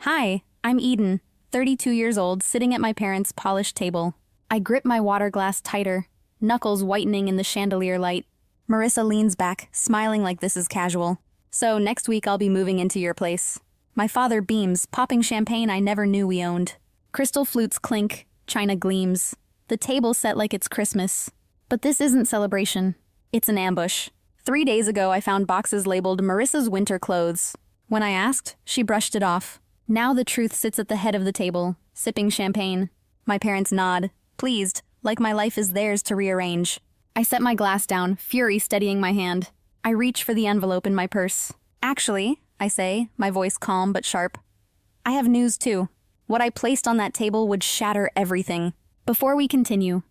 Hi, I'm Eden, 32 years old, sitting at my parents' polished table. I grip my water glass tighter, knuckles whitening in the chandelier light. Marissa leans back, smiling like this is casual. So next week I'll be moving into your place. My father beams, popping champagne I never knew we owned. Crystal flutes clink, china gleams. The table set like it's Christmas. But this isn't celebration. It's an ambush. 3 days ago I found boxes labeled Marissa's winter clothes. When I asked, she brushed it off. Now the truth sits at the head of the table, sipping champagne. My parents nod, pleased, like my life is theirs to rearrange. I set my glass down, fury steadying my hand. I reach for the envelope in my purse. Actually, I say, my voice calm but sharp, I have news too. What I placed on that table would shatter everything. Before we continue,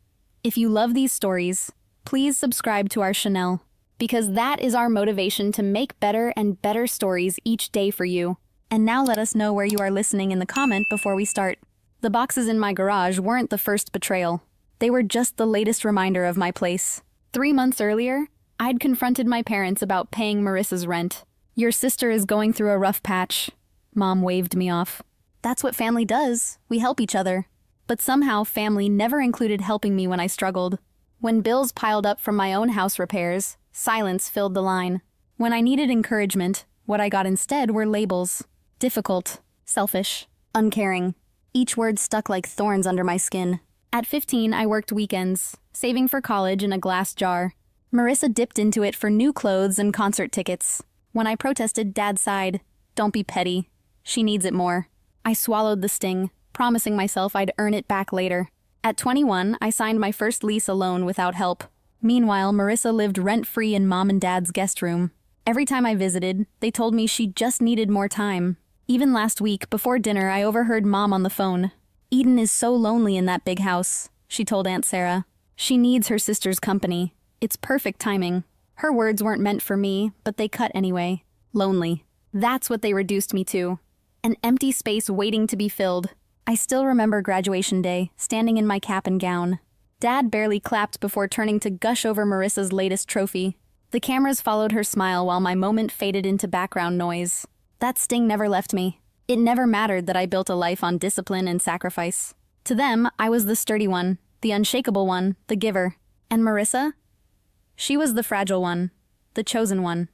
if you love these stories, please subscribe to our channel, because that is our motivation to make better and better stories each day for you. And now let us know where you are listening in the comment before we start. The boxes in my garage weren't the first betrayal. They were just the latest reminder of my place. 3 months earlier, I'd confronted my parents about paying Marissa's rent. Your sister is going through a rough patch. Mom waved me off. That's what family does. We help each other. But somehow family never included helping me when I struggled. When bills piled up from my own house repairs, silence filled the line. When I needed encouragement, what I got instead were labels. Difficult, selfish, uncaring. Each word stuck like thorns under my skin. At 15, I worked weekends, saving for college in a glass jar. Marissa dipped into it for new clothes and concert tickets. When I protested, Dad sighed, "Don't be petty. She needs it more." I swallowed the sting, promising myself I'd earn it back later. At 21, I signed my first lease alone without help. Meanwhile, Marissa lived rent-free in Mom and Dad's guest room. Every time I visited, they told me she just needed more time. Even last week, before dinner, I overheard Mom on the phone. "Eden is so lonely in that big house," she told Aunt Sarah. "She needs her sister's company. It's perfect timing." Her words weren't meant for me, but they cut anyway. Lonely. That's what they reduced me to. An empty space waiting to be filled. I still remember graduation day, standing in my cap and gown. Dad barely clapped before turning to gush over Marissa's latest trophy. The cameras followed her smile while my moment faded into background noise. That sting never left me. It never mattered that I built a life on discipline and sacrifice. To them, I was the sturdy one, the unshakable one, the giver. And Marissa? She was the fragile one, the chosen one,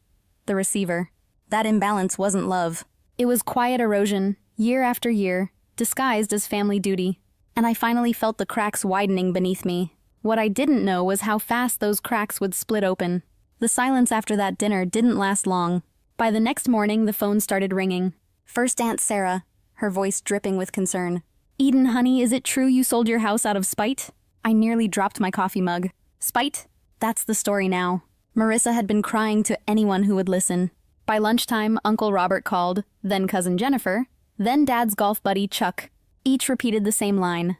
the receiver. That imbalance wasn't love. It was quiet erosion, year after year, disguised as family duty. And I finally felt the cracks widening beneath me. What I didn't know was how fast those cracks would split open. The silence after that dinner didn't last long. By the next morning, the phone started ringing. First Aunt Sarah, her voice dripping with concern. "Eden, honey, is it true you sold your house out of spite?" I nearly dropped my coffee mug. Spite? That's the story now. Marissa had been crying to anyone who would listen. By lunchtime, Uncle Robert called, then Cousin Jennifer, then Dad's golf buddy Chuck. Each repeated the same line.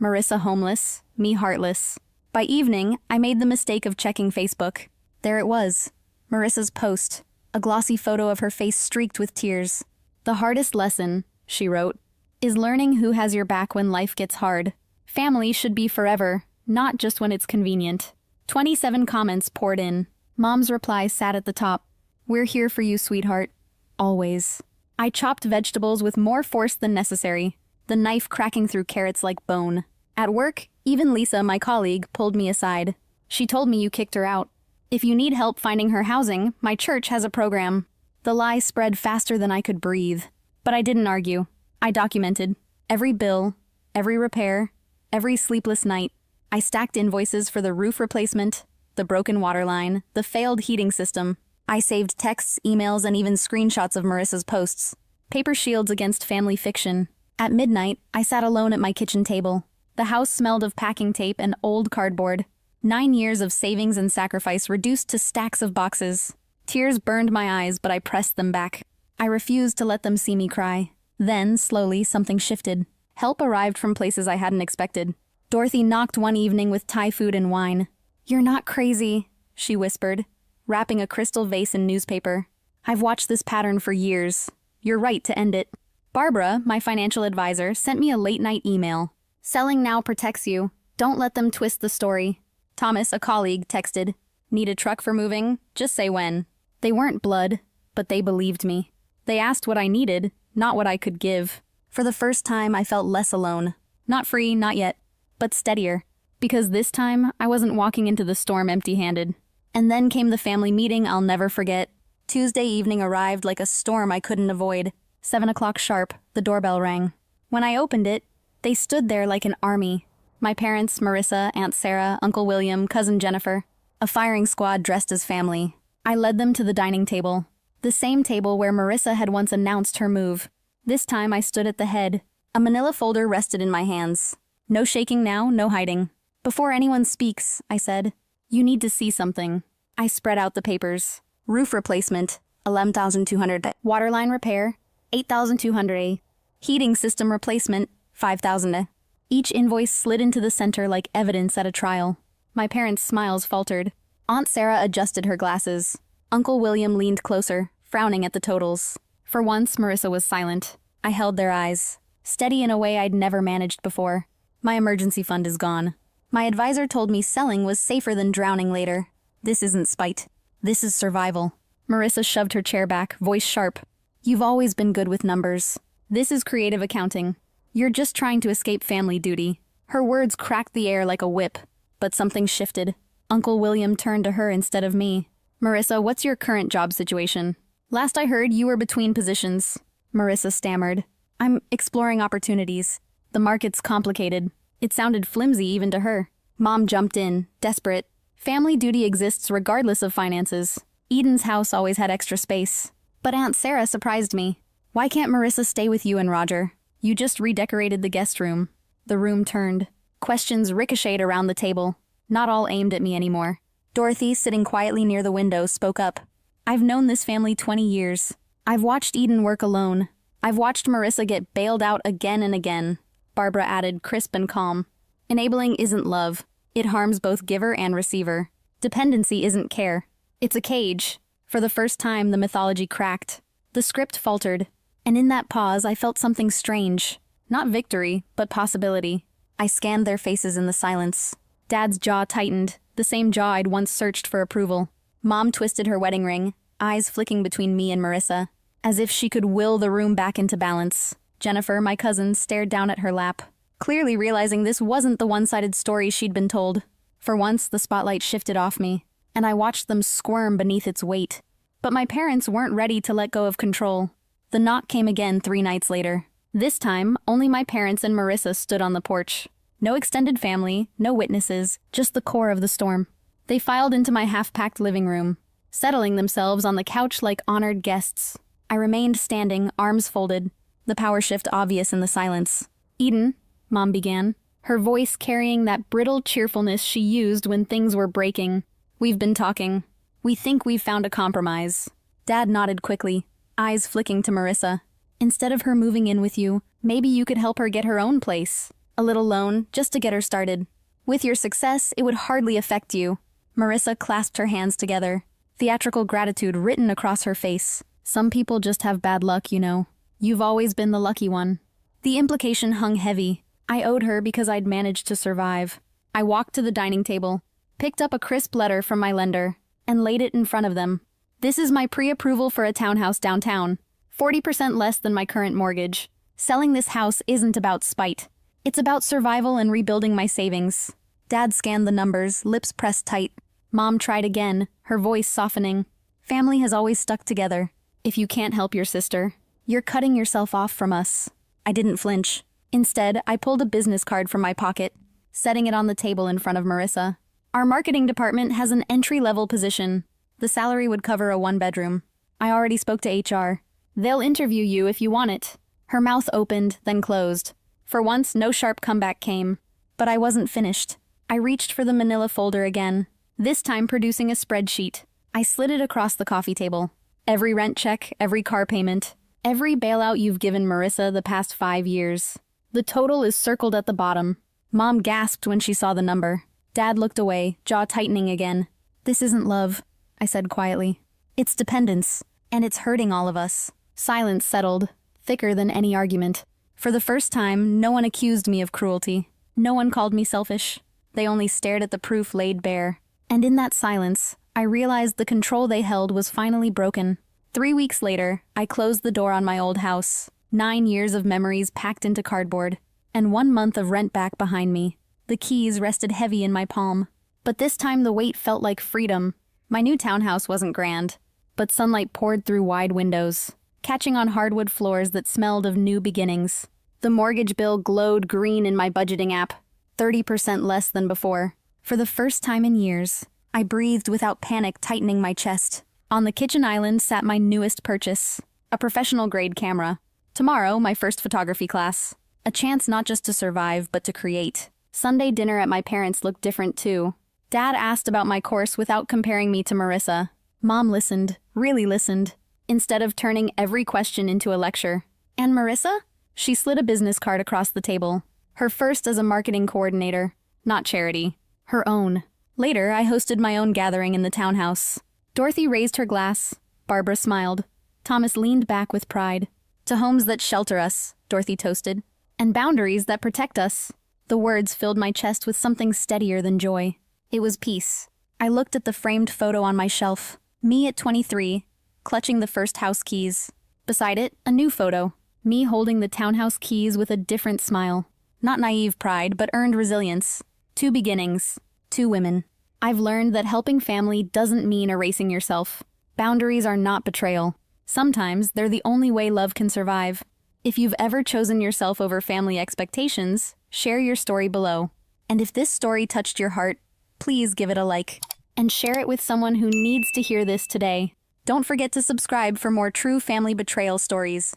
Marissa homeless, me heartless. By evening, I made the mistake of checking Facebook. There it was. Marissa's post. A glossy photo of her face streaked with tears. "The hardest lesson," she wrote, "is learning who has your back when life gets hard. Family should be forever, not just when it's convenient." 27 comments poured in. Mom's reply sat at the top. "We're here for you, sweetheart. Always." I chopped vegetables with more force than necessary, the knife cracking through carrots like bone. At work, even Lisa, my colleague, pulled me aside. "She told me you kicked her out. If you need help finding her housing, my church has a program." The lie spread faster than I could breathe. But I didn't argue. I documented every bill, every repair, every sleepless night. I stacked invoices for the roof replacement, the broken water line, the failed heating system. I saved texts, emails, and even screenshots of Marissa's posts. Paper shields against family fiction. At midnight, I sat alone at my kitchen table. The house smelled of packing tape and old cardboard. 9 years of savings and sacrifice reduced to stacks of boxes. Tears burned my eyes, but I pressed them back. I refused to let them see me cry. Then, slowly, something shifted. Help arrived from places I hadn't expected. Dorothy knocked one evening with Thai food and wine. "You're not crazy," she whispered, wrapping a crystal vase in newspaper. "I've watched this pattern for years. You're right to end it." Barbara, my financial advisor, sent me a late-night email. "Selling now protects you. Don't let them twist the story." Thomas, a colleague, texted, "Need a truck for moving? Just say when." They weren't blood, but they believed me. They asked what I needed, not what I could give. For the first time, I felt less alone. Not free, not yet, but steadier. Because this time, I wasn't walking into the storm empty-handed. And then came the family meeting I'll never forget. Tuesday evening arrived like a storm I couldn't avoid. 7 o'clock sharp, the doorbell rang. When I opened it, they stood there like an army. My parents, Marissa, Aunt Sarah, Uncle William, Cousin Jennifer. A firing squad dressed as family. I led them to the dining table. The same table where Marissa had once announced her move. This time I stood at the head. A manila folder rested in my hands. No shaking now, no hiding. Before anyone speaks, I said, "You need to see something." I spread out the papers. Roof replacement, 11,200. Waterline repair, 8,200. Heating system replacement, 5,000. Each invoice slid into the center like evidence at a trial. My parents' smiles faltered. Aunt Sarah adjusted her glasses. Uncle William leaned closer, frowning at the totals. For once, Marissa was silent. I held their eyes, steady in a way I'd never managed before. My emergency fund is gone. My advisor told me selling was safer than drowning later. This isn't spite. This is survival. Marissa shoved her chair back, voice sharp. You've always been good with numbers. This is creative accounting. You're just trying to escape family duty. Her words cracked the air like a whip. But something shifted. Uncle William turned to her instead of me. Marissa, what's your current job situation? Last I heard, you were between positions. Marissa stammered. I'm exploring opportunities. The market's complicated. It sounded flimsy even to her. Mom jumped in, desperate. Family duty exists regardless of finances. Eden's house always had extra space. But Aunt Sarah surprised me. Why can't Marissa stay with you and Roger? You just redecorated the guest room. The room turned. Questions ricocheted around the table. Not all aimed at me anymore. Dorothy, sitting quietly near the window, spoke up. I've known this family 20 years. I've watched Eden work alone. I've watched Marissa get bailed out again and again. Barbara added, crisp and calm. Enabling isn't love. It harms both giver and receiver. Dependency isn't care. It's a cage. For the first time, the mythology cracked. The script faltered. And in that pause, I felt something strange. Not victory, but possibility. I scanned their faces in the silence. Dad's jaw tightened, the same jaw I'd once searched for approval. Mom twisted her wedding ring, eyes flicking between me and Marissa, as if she could will the room back into balance. Jennifer, my cousin, stared down at her lap, clearly realizing this wasn't the one-sided story she'd been told. For once, the spotlight shifted off me, and I watched them squirm beneath its weight. But my parents weren't ready to let go of control. The knock came again 3 nights later. This time, only my parents and Marissa stood on the porch. No extended family, no witnesses, just the core of the storm. They filed into my half-packed living room, settling themselves on the couch like honored guests. I remained standing, arms folded, the power shift obvious in the silence. Eden, Mom began, her voice carrying that brittle cheerfulness she used when things were breaking. We've been talking. We think we've found a compromise. Dad nodded quickly, eyes flicking to Marissa. Instead of her moving in with you, maybe you could help her get her own place. A little loan, just to get her started. With your success, it would hardly affect you. Marissa clasped her hands together, theatrical gratitude written across her face. Some people just have bad luck, you know. You've always been the lucky one. The implication hung heavy. I owed her because I'd managed to survive. I walked to the dining table, picked up a crisp letter from my lender, and laid it in front of them. This is my pre-approval for a townhouse downtown. 40% less than my current mortgage. Selling this house isn't about spite. It's about survival and rebuilding my savings. Dad scanned the numbers, lips pressed tight. Mom tried again, her voice softening. Family has always stuck together. If you can't help your sister, you're cutting yourself off from us. I didn't flinch. Instead, I pulled a business card from my pocket, setting it on the table in front of Marissa. Our marketing department has an entry-level position. The salary would cover a 1-bedroom. I already spoke to HR. They'll interview you if you want it. Her mouth opened, then closed. For once, no sharp comeback came. But I wasn't finished. I reached for the manila folder again, this time producing a spreadsheet. I slid it across the coffee table. Every rent check, every car payment, every bailout you've given Marissa the past 5 years. The total is circled at the bottom. Mom gasped when she saw the number. Dad looked away, jaw tightening again. This isn't love, I said quietly. It's dependence, and it's hurting all of us. Silence settled, thicker than any argument. For the first time, no one accused me of cruelty. No one called me selfish. They only stared at the proof laid bare. And in that silence, I realized the control they held was finally broken. 3 weeks later, I closed the door on my old house. 9 years of memories packed into cardboard, and 1 month of rent back behind me. The keys rested heavy in my palm. But this time the weight felt like freedom. My new townhouse wasn't grand, but sunlight poured through wide windows, catching on hardwood floors that smelled of new beginnings. The mortgage bill glowed green in my budgeting app, 30% less than before. For the first time in years, I breathed without panic tightening my chest. On the kitchen island sat my newest purchase, a professional-grade camera. Tomorrow, my first photography class. A chance not just to survive, but to create. Sunday dinner at my parents' looked different too. Dad asked about my course without comparing me to Marissa. Mom listened, really listened, instead of turning every question into a lecture. And Marissa? She slid a business card across the table. Her first as a marketing coordinator, not charity. Her own. Later, I hosted my own gathering in the townhouse. Dorothy raised her glass. Barbara smiled. Thomas leaned back with pride. To homes that shelter us, Dorothy toasted. And boundaries that protect us. The words filled my chest with something steadier than joy. It was peace. I looked at the framed photo on my shelf. Me at 23, clutching the first house keys. Beside it, a new photo. Me holding the townhouse keys with a different smile. Not naive pride, but earned resilience. 2 beginnings. 2 women. I've learned that helping family doesn't mean erasing yourself. Boundaries are not betrayal. Sometimes they're the only way love can survive. If you've ever chosen yourself over family expectations, share your story below. And if this story touched your heart, please give it a like. And share it with someone who needs to hear this today. Don't forget to subscribe for more true family betrayal stories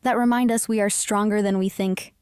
that remind us we are stronger than we think.